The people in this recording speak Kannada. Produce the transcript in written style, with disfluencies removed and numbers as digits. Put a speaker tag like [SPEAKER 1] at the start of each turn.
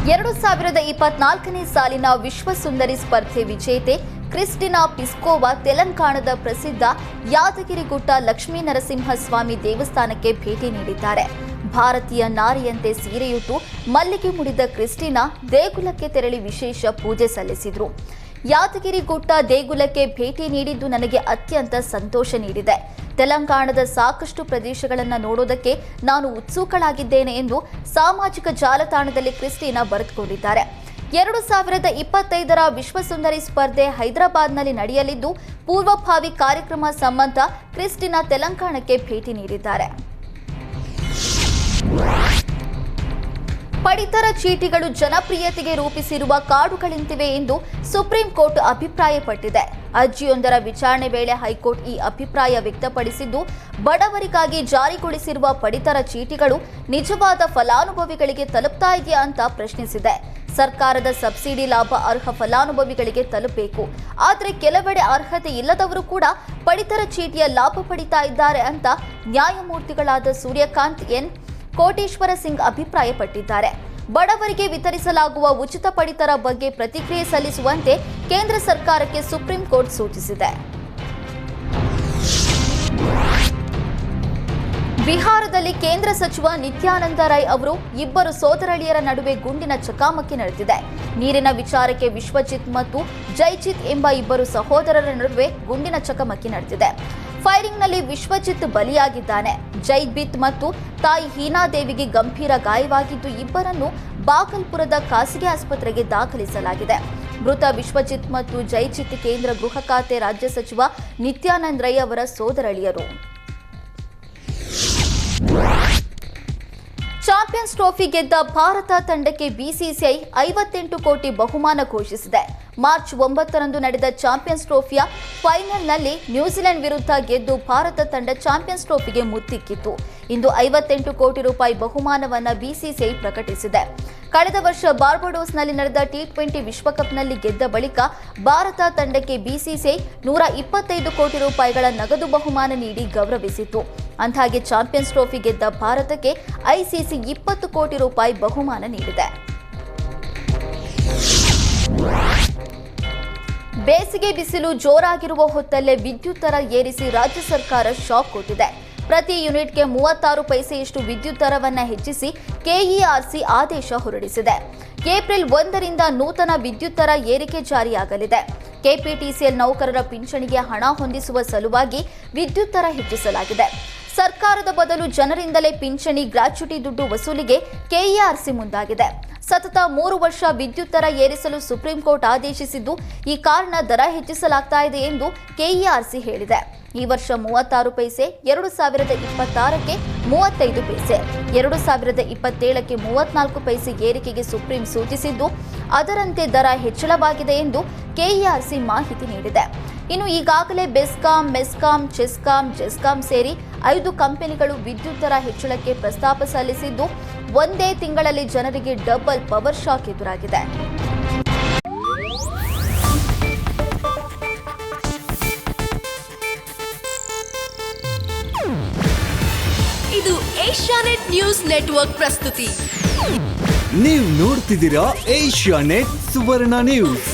[SPEAKER 1] 2024ನೇ ಸಾಲಿನ ವಿಶ್ವ ಸುಂದರಿ ಸ್ಪರ್ಧೆ ವಿಜೇತೆ ಕ್ರಿಸ್ಟಿನಾ ಪಿಸ್ಕೋವಾ ತೆಲಂಗಾಣದ ಪ್ರಸಿದ್ಧ ಯಾದಗಿರಿಗುಟ್ಟ ಲಕ್ಷ್ಮೀನರಸಿಂಹಸ್ವಾಮಿ ದೇವಸ್ಥಾನಕ್ಕೆ ಭೇಟಿ ನೀಡಿದ್ದಾರೆ. ಭಾರತೀಯ ನಾರಿಯಂತೆ ಸೀರೆಯುಟ್ಟು ಮಲ್ಲಿಗೆ ಮುಡಿದ ಕ್ರಿಸ್ಟಿನಾ ದೇಗುಲಕ್ಕೆ ತೆರಳಿ ವಿಶೇಷ ಪೂಜೆ ಸಲ್ಲಿಸಿದರು. ಯಾದಗಿರಿಗುಟ್ಟ ದೇಗುಲಕ್ಕೆ ಭೇಟಿ ನೀಡಿದ್ದು ನನಗೆ ಅತ್ಯಂತ ಸಂತೋಷ ನೀಡಿದೆ. ತೆಲಂಗಾಣದ ಸಾಕಷ್ಟು ಪ್ರದೇಶಗಳನ್ನು ನೋಡೋದಕ್ಕೆ ನಾನು ಉತ್ಸುಕಳಾಗಿದ್ದೇನೆ ಎಂದು ಸಾಮಾಜಿಕ ಜಾಲತಾಣದಲ್ಲಿ ಕ್ರಿಸ್ಟಿನಾ ಬರೆದುಕೊಂಡಿದ್ದಾರೆ. 2025ರ ವಿಶ್ವಸುಂದರಿ ಸ್ಪರ್ಧೆ ಹೈದರಾಬಾದ್ನಲ್ಲಿ ನಡೆಯಲಿದ್ದು, ಪೂರ್ವಭಾವಿ ಕಾರ್ಯಕ್ರಮ ಸಂಬಂಧ ಕ್ರಿಸ್ಟಿನಾ ತೆಲಂಗಾಣಕ್ಕೆ ಭೇಟಿ ನೀಡಿದ್ದಾರೆ. ಪಡಿತರ ಚೀಟಿಗಳು ಜನಪ್ರಿಯತೆಗೆ ರೂಪಿಸಿರುವ ಕಾಡುಗಳಂತಿವೆ ಎಂದು ಸುಪ್ರೀಂ ಕೋರ್ಟ್ ಅಭಿಪ್ರಾಯಪಟ್ಟಿದೆ. ಅರ್ಜಿಯೊಂದರ ವಿಚಾರಣೆ ವೇಳೆ ಹೈಕೋರ್ಟ್ ಈ ಅಭಿಪ್ರಾಯ ವ್ಯಕ್ತಪಡಿಸಿದ್ದು, ಬಡವರಿಗಾಗಿ ಜಾರಿಗೊಳಿಸಿರುವ ಪಡಿತರ ಚೀಟಿಗಳು ನಿಜವಾದ ಫಲಾನುಭವಿಗಳಿಗೆ ತಲುಪ್ತಾ ಇದೆಯಾ ಅಂತ ಪ್ರಶ್ನಿಸಿದೆ. ಸರ್ಕಾರದ ಸಬ್ಸಿಡಿ ಲಾಭ ಅರ್ಹ ಫಲಾನುಭವಿಗಳಿಗೆ ತಲುಪಬೇಕು, ಆದರೆ ಕೆಲವೆಡೆ ಅರ್ಹತೆ ಇಲ್ಲದವರು ಕೂಡ ಪಡಿತರ ಚೀಟಿಯ ಲಾಭ ಪಡಿತಾ ಇದ್ದಾರೆ ಅಂತ ನ್ಯಾಯಮೂರ್ತಿಗಳಾದ ಸೂರ್ಯಕಾಂತ್ ಎನ್, ಕೋಟೇಶ್ವರ ಸಿಂಗ್ ಅಭಿಪ್ರಾಯಪಟ್ಟಿದ್ದಾರೆ. ಬಡವರಿಗೆ ವಿತರಿಸಲಾಗುವ ಉಚಿತ ಪಡಿತರ ಬಗ್ಗೆ ಪ್ರತಿಕ್ರಿಯೆ ಸಲ್ಲಿಸುವಂತೆ ಕೇಂದ್ರ ಸರ್ಕಾರಕ್ಕೆ ಸುಪ್ರೀಂ ಕೋರ್ಟ್ ಸೂಚಿಸಿದೆ. ಬಿಹಾರದಲ್ಲಿ ಕೇಂದ್ರ ಸಚಿವ ನಿತ್ಯಾನಂದ ರೈ ಅವರು ಇಬ್ಬರು ಸೋದರಳಿಯರ ನಡುವೆ ಗುಂಡಿನ ಚಕಮಕಿ ನಡೆದಿದೆ. ನೀರಿನ ವಿಚಾರಕ್ಕೆ ವಿಶ್ವಜಿತ್ ಮತ್ತು ಜೈಚಿತ್ ಎಂಬ ಇಬ್ಬರು ಸಹೋದರರ ನಡುವೆ ಗುಂಡಿನ ಚಕಮಕಿ ನಡೆದಿದೆ. ಫೈರಿಂಗ್ನಲ್ಲಿ ವಿಶ್ವಜಿತ್ ಬಲಿಯಾಗಿದ್ದಾನೆ. ಜೈಬಿತ್ ಮತ್ತು ತಾಯಿ ಹೀನಾದೇವಿಗೆ ಗಂಭೀರ ಗಾಯವಾಗಿದ್ದು, ಇಬ್ಬರನ್ನು ಬಾಗಲ್ಪುರದ ಖಾಸಗಿ ಆಸ್ಪತ್ರೆಗೆ ದಾಖಲಿಸಲಾಗಿದೆ. ಮೃತ ವಿಶ್ವಜಿತ್ ಮತ್ತು ಜೈಚಿತ್ ಕೇಂದ್ರ ಗೃಹ ಖಾತೆ ರಾಜ್ಯ ಸಚಿವ ನಿತ್ಯಾನಂದ ರೈ ಅವರ ಸೋದರಳಿಯರು. ಚಾಂಪಿಯನ್ಸ್ ಟ್ರೋಫಿ ಗೆದ್ದ ಭಾರತ ತಂಡಕ್ಕೆ ಬಿಸಿಸಿಐ 58 ಕೋಟಿ ಬಹುಮಾನ ಘೋಷಿಸಿದೆ. ಮಾರ್ಚ್ 9ರಂದು ನಡೆದ ಚಾಂಪಿಯನ್ಸ್ ಟ್ರೋಫಿಯ ಫೈನಲ್ನಲ್ಲಿ ನ್ಯೂಜಿಲೆಂಡ್ ವಿರುದ್ಧ ಗೆದ್ದು ಭಾರತ ತಂಡ ಚಾಂಪಿಯನ್ಸ್ ಟ್ರೋಫಿಗೆ ಮುತ್ತಿಕ್ಕಿತ್ತು. ಇಂದು 58 ಕೋಟಿ ರೂಪಾಯಿ ಬಹುಮಾನವನ್ನು ಬಿಸಿಸಿಐ ಪ್ರಕಟಿಸಿದೆ. ಕಳೆದ ವರ್ಷ ಬಾರ್ಬಡೋಸ್ನಲ್ಲಿ ನಡೆದ ಟಿ20 ವಿಶ್ವಕಪ್ನಲ್ಲಿ ಗೆದ್ದ ಬಳಿಕ ಭಾರತ ತಂಡಕ್ಕೆ ಬಿಸಿಸಿಐ 125 ಕೋಟಿ ರೂಪಾಯಿಗಳ ನಗದು ಬಹುಮಾನ ನೀಡಿ ಗೌರವಿಸಿತ್ತು. ಅಂದಹಾಗೆ ಚಾಂಪಿಯನ್ಸ್ ಟ್ರೋಫಿ ಗೆದ್ದ ಭಾರತಕ್ಕೆ ಐಸಿಸಿ 20 ಕೋಟಿ ರೂಪಾಯಿ ಬಹುಮಾನ ನೀಡಿದೆ. ಬೇಸಿಗೆ ಬಿಸಿಲು ಜೋರಾಗಿರುವ ಹೊತ್ತಲ್ಲೇ ವಿದ್ಯುತ್ ದರ ಏರಿಸಿ ರಾಜ್ಯ ಸರ್ಕಾರ ಶಾಕ್ ಕೊಟ್ಟಿದೆ. ಪ್ರತಿ ಯೂನಿಟ್ಗೆ 36 ಪೈಸೆಯಷ್ಟು ವಿದ್ಯುತ್ ದರವನ್ನು ಹೆಚ್ಚಿಸಿ ಕೆಇಆರ್ಸಿ ಆದೇಶ ಹೊರಡಿಸಿದೆ. ಏಪ್ರಿಲ್ 1ರಿಂದ ನೂತನ ವಿದ್ಯುತ್ ದರ ಏರಿಕೆ ಜಾರಿಯಾಗಲಿದೆ. ಕೆಪಿಟಿಸಿಎಲ್ ನೌಕರರ ಪಿಂಚಣಿಗೆ ಹಣ ಹೊಂದಿಸುವ ಸಲುವಾಗಿ ವಿದ್ಯುತ್ ದರ ಹೆಚ್ಚಿಸಲಾಗಿದೆ. ಸರ್ಕಾರದ ಬದಲು ಜನರಿಂದಲೇ ಪಿಂಚಣಿ ಗ್ರಾಚ್ಯುಟಿ ದುಡ್ಡು ವಸೂಲಿಗೆ ಕೆಇಆರ್ಸಿ ಮುಂದಾಗಿದೆ. ಸತತ 3 ವರ್ಷ ವಿದ್ಯುತ್ ದರ ಏರಿಸಲು ಸುಪ್ರೀಂ ಕೋರ್ಟ್ ಆದೇಶಿಸಿದ್ದು, ಈ ಕಾರಣ ದರ ಹೆಚ್ಚಿಸಲಾಗ್ತಾ ಇದೆ ಎಂದು ಕೆಇಆರ್ಸಿ ಹೇಳಿದೆ. ಈ ವರ್ಷ 36 ಪೈಸೆ, 2026ಕ್ಕೆ 35 ಪೈಸೆ, 2027ಕ್ಕೆ 34 ಪೈಸೆ ಏರಿಕೆಗೆ ಸುಪ್ರೀಂ ಸೂಚಿಸಿದ್ದು, ಅದರಂತೆ ದರ ಹೆಚ್ಚಳವಾಗಿದೆ ಎಂದು ಕೆಇಆರ್ಸಿ ಮಾಹಿತಿ ನೀಡಿದೆ. ಇನ್ನು ಈಗಾಗಲೇ ಬೆಸ್ಕಾಂ, ಮೆಸ್ಕಾಂ, ಚೆಸ್ಕಾಂ, ಜೆಸ್ಕಾಂ ಸೇರಿ 5 ಕಂಪನಿಗಳು ವಿದ್ಯುತ್ ದರ ಹೆಚ್ಚಳಕ್ಕೆ ಪ್ರಸ್ತಾಪ ಸಲ್ಲಿಸಿದ್ದು, ಒಂದೇ ತಿಂಗಳಲ್ಲಿ ಜನರಿಗೆ ಡಬಲ್ ಪವರ್ ಶಾಕ್ ಎದುರಾಗಿದೆ.
[SPEAKER 2] ಇದು ಏಷ್ಯಾನೆಟ್ ನ್ಯೂಸ್ ನೆಟ್ವರ್ಕ್ ಪ್ರಸ್ತುತಿ.
[SPEAKER 3] ನೀವು ನೋಡ್ತಿದ್ದೀರಾ ಏಷ್ಯಾನೆಟ್ ಸುವರ್ಣ ನ್ಯೂಸ್.